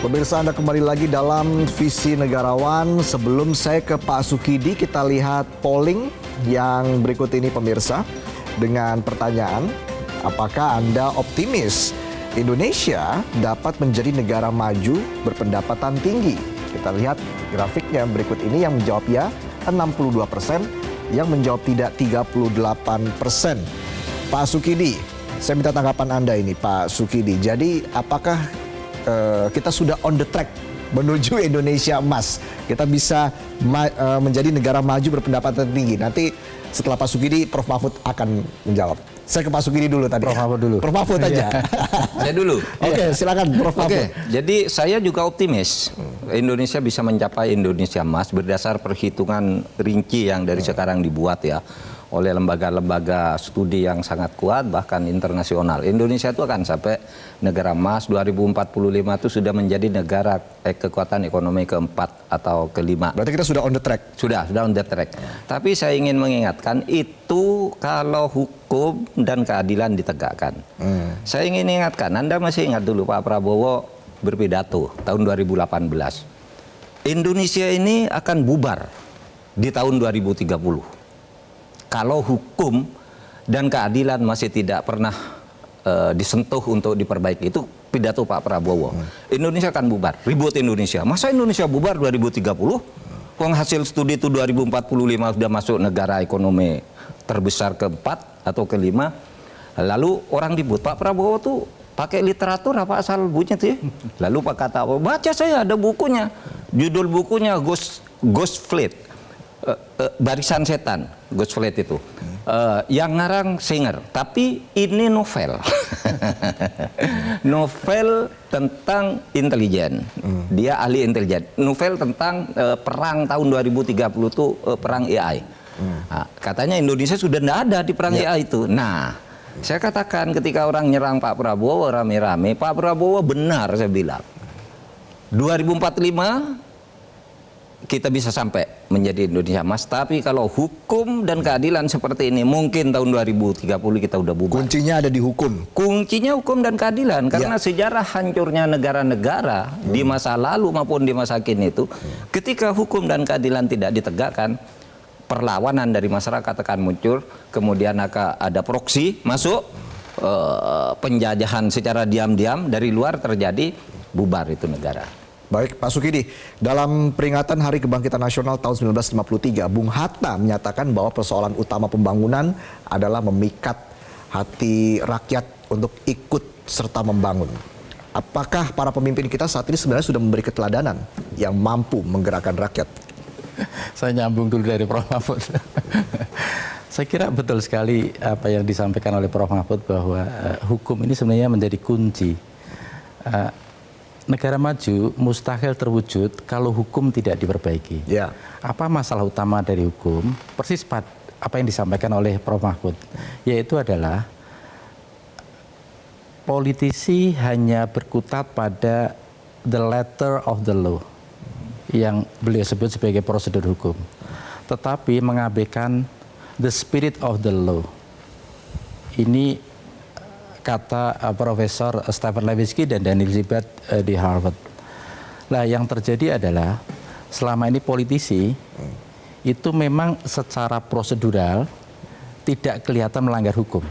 Pemirsa, Anda kembali lagi dalam Visi Negarawan. Sebelum saya ke Pak Sukidi, kita lihat polling yang berikut ini pemirsa. Dengan pertanyaan, apakah Anda optimis Indonesia dapat menjadi negara maju berpendapatan tinggi? Kita lihat grafiknya berikut ini. Yang menjawab ya 62%, yang menjawab tidak 38%. Pak Sukidi, saya minta tanggapan Anda ini Pak Sukidi. Jadi apakah kita sudah on the track menuju Indonesia emas? Kita bisa menjadi negara maju berpendapatan tinggi. Nanti setelah Pak Sukidi, Prof. Mahfud akan menjawab. Saya ke Pak Sukidi dulu tadi. Prof. Mahfud dulu. Prof. Mahfud aja. Saya dulu. Oke, silakan Prof. Mahfud. Jadi saya juga optimis Indonesia bisa mencapai Indonesia emas berdasar perhitungan rinci yang dari sekarang dibuat ya oleh lembaga-lembaga studi yang sangat kuat bahkan internasional. Indonesia itu akan sampai negara emas 2045 itu sudah menjadi negara kekuatan ekonomi keempat atau kelima. Berarti kita sudah on the track. Sudah on the track. Tapi saya ingin mengingatkan itu kalau hukum dan keadilan ditegakkan. Saya ingin ingatkan, Anda masih ingat dulu Pak Prabowo berpidato tahun 2018. Indonesia ini akan bubar di tahun 2030. Kalau hukum dan keadilan masih tidak pernah disentuh untuk diperbaiki. Itu pidato Pak Prabowo. Indonesia akan bubar, ribut Indonesia. Masa Indonesia bubar 2030? Wong hasil studi itu 2045 sudah masuk negara ekonomi terbesar keempat atau kelima. Lalu orang ribut. Pak Prabowo tuh pakai literatur apa asal bunyinya tuh ya? Lalu Pak kata, baca saya ada bukunya. Judul bukunya Ghost Fleet. Barisan Setan, Ghost Fleet itu. Yang ngarang Singer, tapi ini novel. Novel tentang intelijen. Dia ahli intelijen. Novel tentang perang tahun 2030 itu perang AI. Nah, katanya Indonesia sudah tidak ada di perang AI itu. Nah, saya katakan ketika orang nyerang Pak Prabowo rame-rame, Pak Prabowo benar saya bilang. 2045 kita bisa sampai menjadi Indonesia emas, tapi kalau hukum dan keadilan seperti ini mungkin tahun 2030 kita udah bubar. Kuncinya ada di hukum. Kuncinya hukum dan keadilan karena sejarah hancurnya negara-negara di masa lalu maupun di masa kini itu ketika hukum dan keadilan tidak ditegakkan, perlawanan dari masyarakat akan muncul, kemudian akan ada proksi masuk, penjajahan secara diam-diam dari luar terjadi, bubar itu negara. Baik, Pak Sukidi, dalam peringatan Hari Kebangkitan Nasional tahun 1953, Bung Hatta menyatakan bahwa persoalan utama pembangunan adalah memikat hati rakyat untuk ikut serta membangun. Apakah para pemimpin kita saat ini sebenarnya sudah memberi keteladanan yang mampu menggerakkan rakyat? Saya nyambung dulu dari Prof. Mahfud. Saya kira betul sekali apa yang disampaikan oleh Prof. Mahfud bahwa hukum ini sebenarnya menjadi kunci. Negara maju mustahil terwujud kalau hukum tidak diperbaiki. Ya. Apa masalah utama dari hukum? Persis apa yang disampaikan oleh Prof. Mahfud, yaitu adalah politisi hanya berkutat pada the letter of the law yang beliau sebut sebagai prosedur hukum, tetapi mengabaikan the spirit of the law. Ini kata Profesor Stephen Levitsky dan Daniel Ziblatt di Harvard. Nah, yang terjadi adalah selama ini politisi itu memang secara prosedural tidak kelihatan melanggar hukum.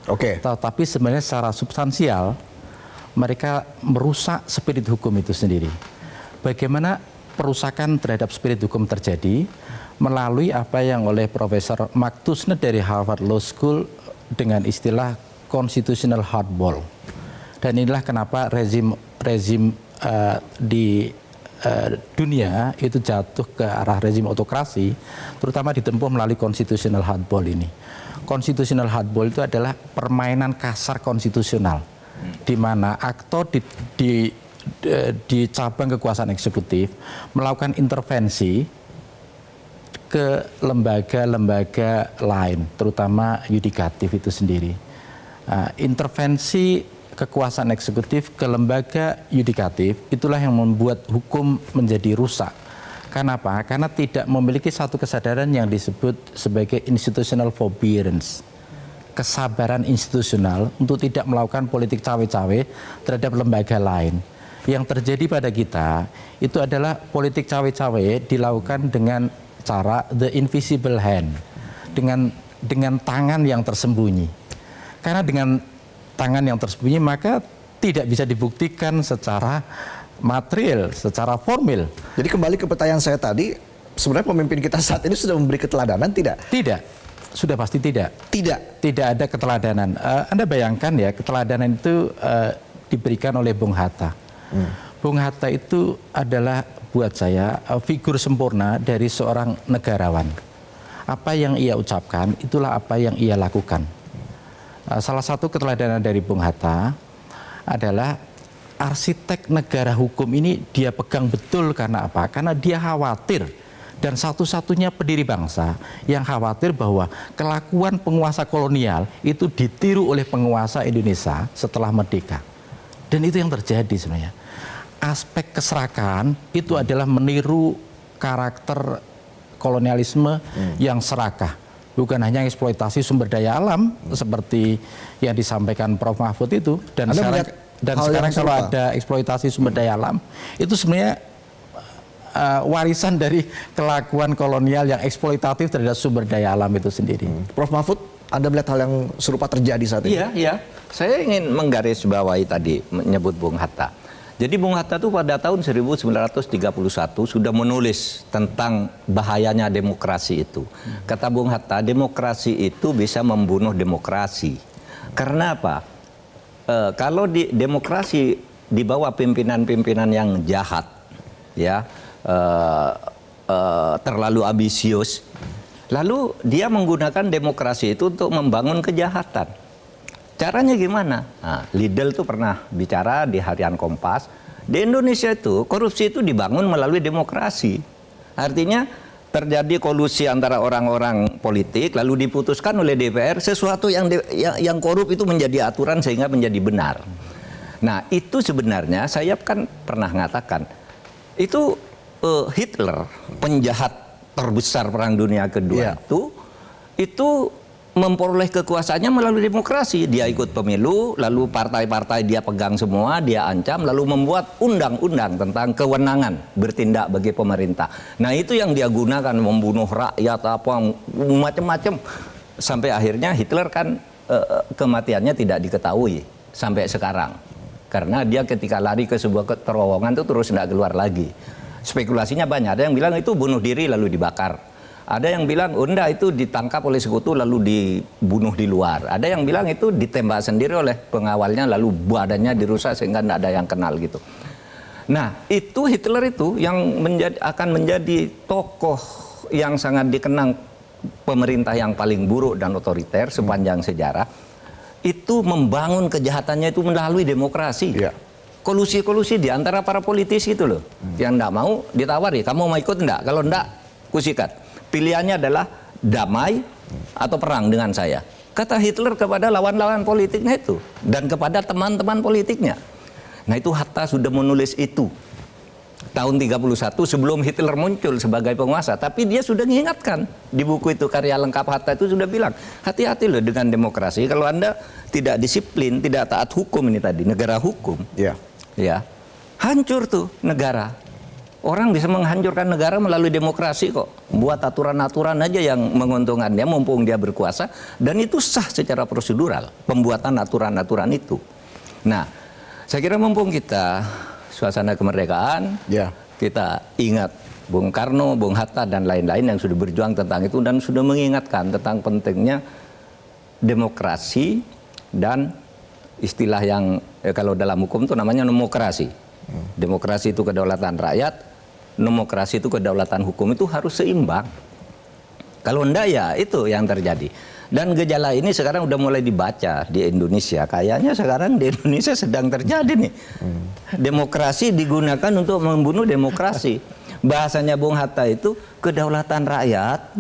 Oke. Tetapi sebenarnya secara substansial mereka merusak spirit hukum itu sendiri. Bagaimana perusakan terhadap spirit hukum terjadi melalui apa yang oleh Profesor Mark Tushnet dari Harvard Law School dengan istilah constitutional hardball. Dan inilah kenapa rezim di dunia itu jatuh ke arah rezim autokrasi, terutama ditempuh melalui constitutional hardball ini. Constitutional hardball itu adalah permainan kasar konstitusional, di mana aktor di cabang kekuasaan eksekutif melakukan intervensi ke lembaga-lembaga lain, terutama yudikatif itu sendiri. Intervensi kekuasaan eksekutif ke lembaga yudikatif itulah yang membuat hukum menjadi rusak. Kenapa? Karena tidak memiliki satu kesadaran yang disebut sebagai institutional forbearance. Kesabaran institusional untuk tidak melakukan politik cawe-cawe terhadap lembaga lain. Yang terjadi pada kita itu adalah politik cawe-cawe dilakukan dengan cara the invisible hand, dengan tangan yang tersembunyi. Karena dengan tangan yang tersembunyi maka tidak bisa dibuktikan secara material, secara formil. Jadi kembali ke pertanyaan saya tadi, sebenarnya pemimpin kita saat ini sudah memberi keteladanan tidak? Tidak, sudah pasti tidak. Tidak Ada keteladanan. Anda bayangkan ya, keteladanan itu diberikan oleh Bung Hatta. Bung Hatta itu adalah buat saya figur sempurna dari seorang negarawan. Apa yang ia ucapkan, itulah apa yang ia lakukan. Salah satu keteladanan dari Bung Hatta adalah arsitek negara hukum ini dia pegang betul karena apa? Karena dia khawatir dan satu-satunya pendiri bangsa yang khawatir bahwa kelakuan penguasa kolonial itu ditiru oleh penguasa Indonesia setelah merdeka. Dan itu yang terjadi sebenarnya. Aspek keserakahan itu adalah meniru karakter kolonialisme yang serakah. Bukan hanya eksploitasi sumber daya alam seperti yang disampaikan Prof. Mahfud itu. Dan sekarang kalau ada eksploitasi sumber daya alam, itu sebenarnya warisan dari kelakuan kolonial yang eksploitatif terhadap sumber daya alam itu sendiri. Prof. Mahfud, Anda melihat hal yang serupa terjadi saat ini? Iya. Saya ingin menggarisbawahi tadi menyebut Bung Hatta. Jadi Bung Hatta itu pada tahun 1931 sudah menulis tentang bahayanya demokrasi itu. Kata Bung Hatta, demokrasi itu bisa membunuh demokrasi. Karena apa? Kalau di demokrasi di bawah pimpinan-pimpinan yang jahat, ya, terlalu ambisius, lalu dia menggunakan demokrasi itu untuk membangun kejahatan. Caranya gimana? Nah, Lidl itu pernah bicara di harian Kompas. Di Indonesia itu korupsi itu dibangun melalui demokrasi. Artinya terjadi kolusi antara orang-orang politik lalu diputuskan oleh DPR sesuatu yang korup itu menjadi aturan sehingga menjadi benar. Nah, itu sebenarnya saya kan pernah mengatakan itu Hitler, penjahat terbesar Perang Dunia Kedua itu memperoleh kekuasaannya melalui demokrasi. Dia ikut pemilu, lalu partai-partai dia pegang semua, dia ancam, lalu membuat undang-undang tentang kewenangan bertindak bagi pemerintah. Nah, itu yang dia gunakan, membunuh rakyat, apa macam-macam. Sampai akhirnya Hitler kan kematiannya tidak diketahui sampai sekarang. Karena dia ketika lari ke sebuah terowongan itu terus tidak keluar lagi. Spekulasinya banyak, ada yang bilang itu bunuh diri lalu dibakar. Ada yang bilang, enggak, itu ditangkap oleh sekutu lalu dibunuh di luar. Ada yang bilang itu ditembak sendiri oleh pengawalnya lalu badannya dirusak sehingga tidak ada yang kenal gitu. Nah, itu Hitler itu yang akan menjadi tokoh yang sangat dikenang pemerintah yang paling buruk dan otoriter sepanjang sejarah. Itu membangun kejahatannya itu melalui demokrasi. Kolusi-kolusi di antara para politisi itu loh. Yang enggak mau ditawari, kamu mau ikut enggak? Kalau enggak, kusikat. Pilihannya adalah damai atau perang dengan saya. Kata Hitler kepada lawan-lawan politiknya itu. Dan kepada teman-teman politiknya. Nah, itu Hatta sudah menulis itu. Tahun 31 sebelum Hitler muncul sebagai penguasa. Tapi dia sudah mengingatkan. Di buku itu, karya lengkap Hatta itu sudah bilang. Hati-hati loh dengan demokrasi. Kalau Anda tidak disiplin, tidak taat hukum ini tadi. Negara hukum. Ya, hancur tuh negara. Orang bisa menghancurkan negara melalui demokrasi kok. Buat aturan-aturan aja yang menguntungkan dia, mumpung dia berkuasa. Dan itu sah secara prosedural, pembuatan aturan-aturan itu. Nah, saya kira mumpung kita suasana kemerdekaan, kita ingat Bung Karno, Bung Hatta, dan lain-lain yang sudah berjuang tentang itu. Dan sudah mengingatkan tentang pentingnya demokrasi dan istilah yang kalau dalam hukum itu namanya nomokrasi. Demokrasi itu kedaulatan rakyat, nomokrasi itu kedaulatan hukum, itu harus seimbang. Kalau enggak ya itu yang terjadi. Dan gejala ini sekarang udah mulai dibaca di Indonesia. Kayaknya sekarang di Indonesia sedang terjadi nih. Demokrasi digunakan untuk membunuh demokrasi. Bahasanya Bung Hatta itu kedaulatan rakyat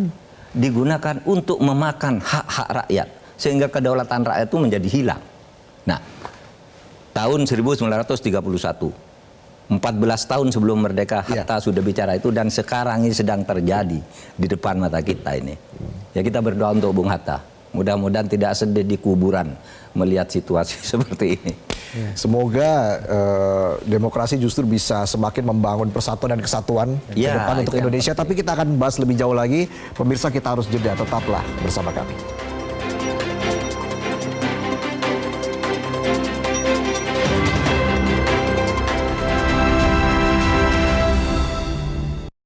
digunakan untuk memakan hak-hak rakyat. Sehingga kedaulatan rakyat itu menjadi hilang. Nah, tahun 1931. 14 tahun sebelum merdeka Hatta sudah bicara itu, dan sekarang ini sedang terjadi di depan mata kita ini. Ya, kita berdoa untuk Bung Hatta. Mudah-mudahan tidak sedih di kuburan melihat situasi seperti ini. Semoga demokrasi justru bisa semakin membangun persatuan dan kesatuan ke Ya, depan untuk itu yang Indonesia. Tapi kita akan bahas lebih jauh lagi. Pemirsa, kita harus jeda. Tetaplah bersama kami.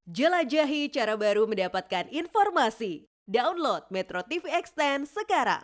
Jelajahi cara baru mendapatkan informasi. Download Metro TV Extend sekarang.